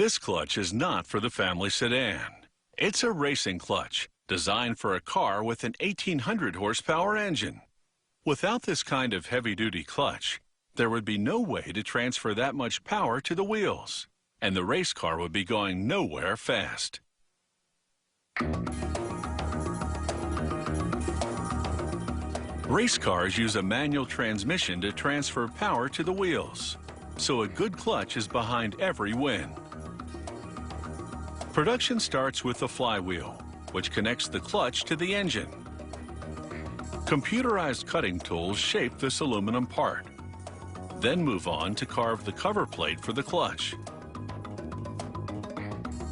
This clutch is not for the family sedan. It's a racing clutch designed for a car with an 1,800 horsepower engine. Without this kind of heavy-duty clutch, there would be no way to transfer that much power to the wheels, and the race car would be going nowhere fast. Race cars use a manual transmission to transfer power to the wheels, so a good clutch is behind every win. Production starts with the flywheel, which connects the clutch to the engine. Computerized cutting tools shape this aluminum part, then move on to carve the cover plate for the clutch.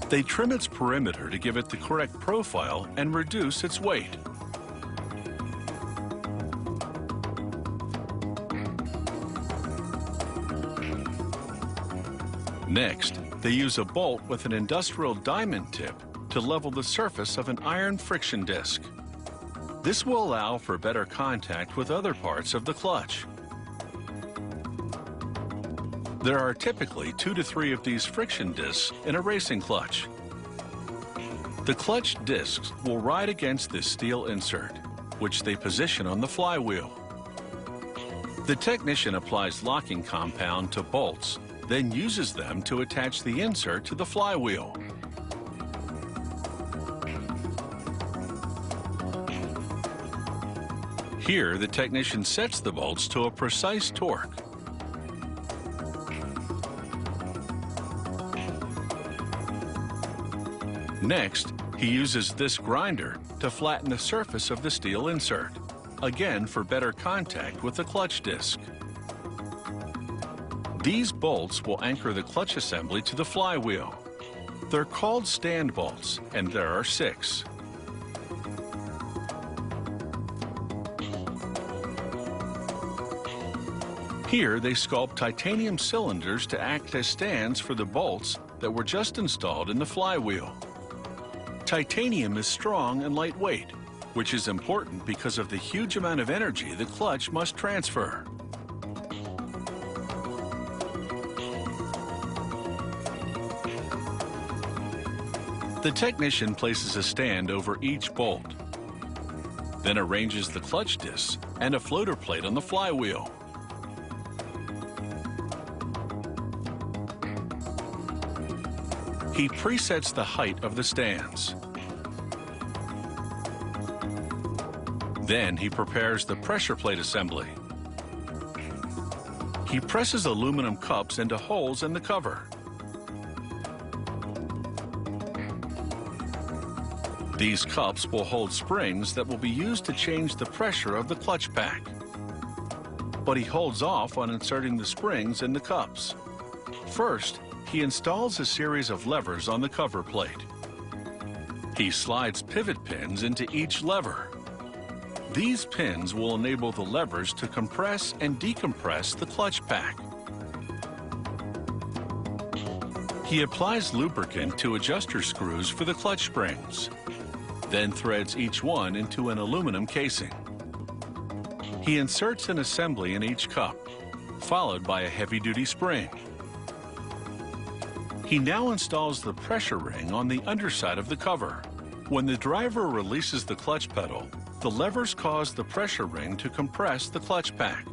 They trim its perimeter to give it the correct profile and reduce its weight. Next, they use a bolt with an industrial diamond tip to level the surface of an iron friction disc. This will allow for better contact with other parts of the clutch. There are typically 2 to 3 of these friction discs in a racing clutch. The clutch discs will ride against this steel insert, which they position on the flywheel. The technician applies locking compound to bolts, then uses them to attach the insert to the flywheel. Here, the technician sets the bolts to a precise torque. Next, he uses this grinder to flatten the surface of the steel insert, again for better contact with the clutch disc. These bolts will anchor the clutch assembly to the flywheel. They're called stand bolts, and there are 6. Here, they sculpt titanium cylinders to act as stands for the bolts that were just installed in the flywheel. Titanium is strong and lightweight, which is important because of the huge amount of energy the clutch must transfer. The technician places a stand over each bolt, then arranges the clutch discs and a floater plate on the flywheel. He presets the height of the stands. Then he prepares the pressure plate assembly. He presses aluminum cups into holes in the cover. These cups will hold springs that will be used to change the pressure of the clutch pack. But he holds off on inserting the springs in the cups. First, he installs a series of levers on the cover plate. He slides pivot pins into each lever. These pins will enable the levers to compress and decompress the clutch pack. He applies lubricant to adjuster screws for the clutch springs, then threads each one into an aluminum casing. He inserts an assembly in each cup, followed by a heavy-duty spring. He now installs the pressure ring on the underside of the cover. When the driver releases the clutch pedal, the levers cause the pressure ring to compress the clutch pack.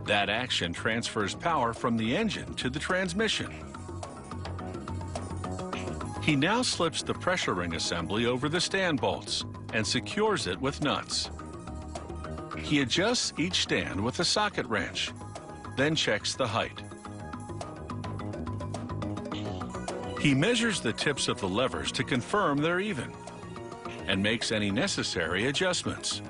That action transfers power from the engine to the transmission. He now slips the pressure ring assembly over the stand bolts and secures it with nuts. He adjusts each stand with a socket wrench, then checks the height. He measures the tips of the levers to confirm they're even and makes any necessary adjustments.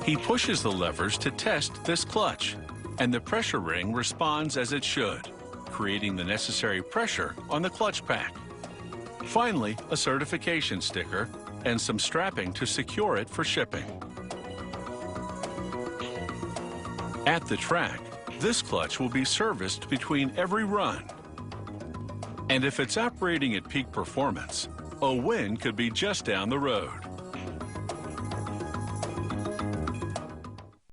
He pushes the levers to test this clutch, and the pressure ring responds as it should, creating the necessary pressure on the clutch pack. Finally, a certification sticker and some strapping to secure it for shipping. At the track, this clutch will be serviced between every run. And if it's operating at peak performance, a win could be just down the road.